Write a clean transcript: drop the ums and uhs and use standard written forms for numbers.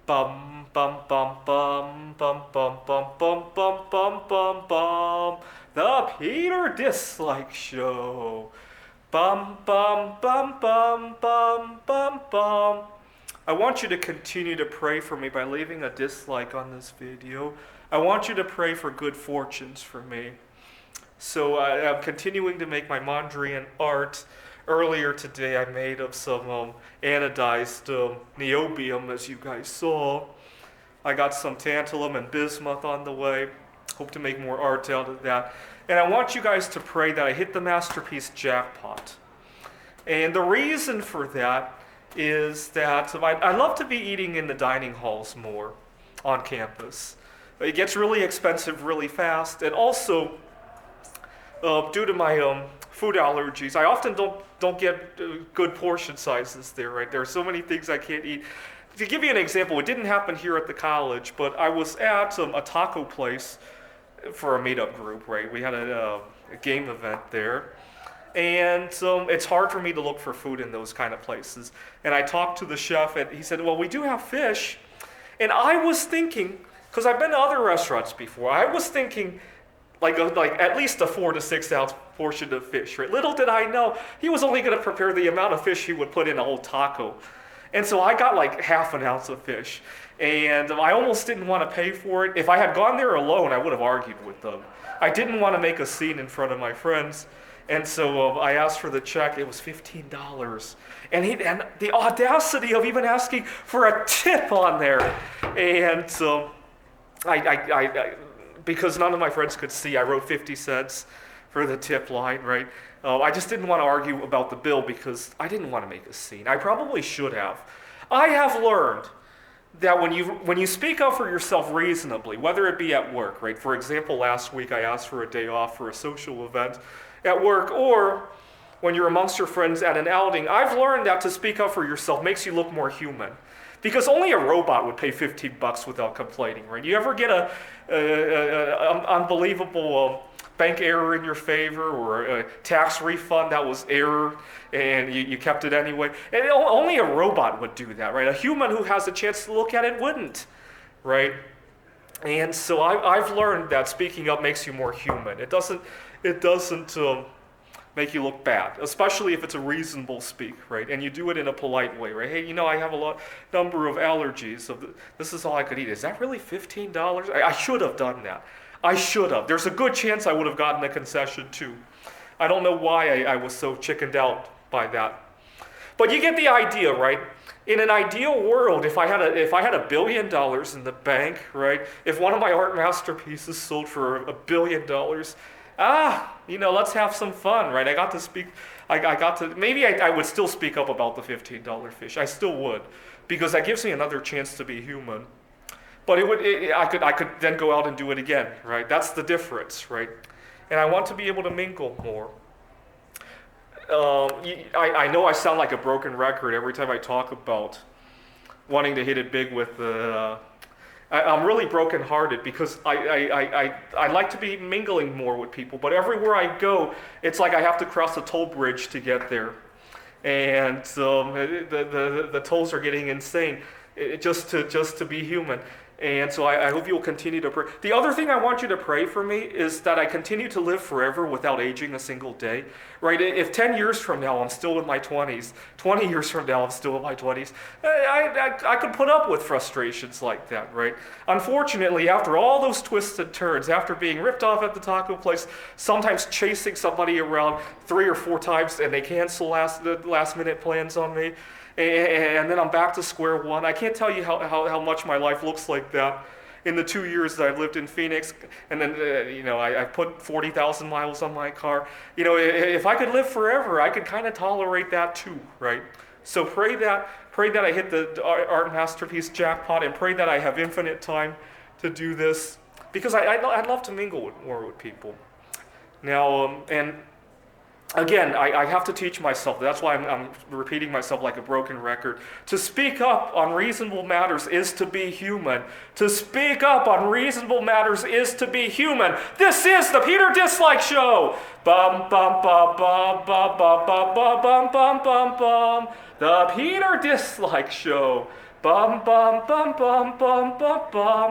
Bum bum bum bum bum bum bum bum bum bum bum bum. The Peter Dislike Show. Bum bum bum bum bum bum bum. I want you to continue to pray for me by leaving a dislike on this video. I want you to pray for good fortunes for me. So I'm continuing to make my Mondrian art. Earlier today I made of some anodized niobium, as you guys saw. I got some tantalum and bismuth on the way. Hope to make more art out of that. And I want you guys to pray that I hit the masterpiece jackpot. And the reason for that is that I love to be eating in the dining halls more on campus. It gets really expensive really fast, and also due to my food allergies, I often don't get good portion sizes there. Right, there are so many things I can't eat. To give you an example, it didn't happen here at the college, but I was at a taco place for a meetup group. Right, we had a game event there. And it's hard for me to look for food in those kind of places. And I talked to the chef, and he said, well, we do have fish. And I was thinking, because I've been to other restaurants before, I was thinking like at least a 4 to 6 ounce portion of fish. Right? Little did I know, he was only going to prepare the amount of fish he would put in a whole taco. And so I got like half an ounce of fish. And I almost didn't want to pay for it. If I had gone there alone, I would have argued with them. I didn't want to make a scene in front of my friends. And so I asked for the check. It was $15. And the audacity of even asking for a tip on there. And so I because none of my friends could see, I wrote 50 cents for the tip line, right? I just didn't want to argue about the bill because I didn't want to make a scene. I probably should have. I have learned that when you speak up for yourself reasonably, whether it be at work, right? For example, last week I asked for a day off for a social event at work, or when you're amongst your friends at an outing, I've learned that to speak up for yourself makes you look more human. Because only a robot would pay $15 without complaining, right? You ever get a unbelievable bank error in your favor, or a tax refund that was error and you kept it anyway? And only a robot would do that, right? A human who has a chance to look at it wouldn't, right? And so I've learned that speaking up makes you more human. It doesn't make you look bad, especially if it's a reasonable speak, right? And you do it in a polite way, right? Hey, I have a number of allergies, so this is all I could eat. Is that really $15? I should have done that. I should have. There's a good chance I would have gotten a concession too. I don't know why I was so chickened out by that. But you get the idea, right? In an ideal world, if I had $1 billion in the bank, right? If one of my art masterpieces sold for $1 billion, let's have some fun, right? I got to speak. Maybe I would still speak up about the $15 fish. I still would, because that gives me another chance to be human. But I could then go out and do it again, right? That's the difference, right? And I want to be able to mingle more. I know I sound like a broken record every time I talk about wanting to hit it big with the. I'm really brokenhearted because I like to be mingling more with people, but everywhere I go, it's like I have to cross a toll bridge to get there, and the tolls are getting insane, just to be human. And so I hope you'll continue to pray. The other thing I want you to pray for me is that I continue to live forever without aging a single day, right? If 10 years from now I'm still in my 20s, 20 years from now I'm still in my 20s, I could put up with frustrations like that, right? Unfortunately, after all those twists and turns, after being ripped off at the taco place, sometimes chasing somebody around 3 or 4 times and they cancel the last minute plans on me, and then I'm back to square one. I can't tell you how much my life looks like that in the 2 years that I've lived in Phoenix. And then, I put 40,000 miles on my car. If I could live forever, I could kind of tolerate that too, right? So pray that I hit the art masterpiece jackpot, and pray that I have infinite time to do this, because I'd love to mingle more with people. Now, and again, I have to teach myself. That's why I'm repeating myself like a broken record. To speak up on reasonable matters is to be human. To speak up on reasonable matters is to be human. This is the Peter Dislike Show. Bum bum bum bum bum bum bum bum bum bum bum bum. The Peter Dislike Show. Bum bum bum bum bum bum bum.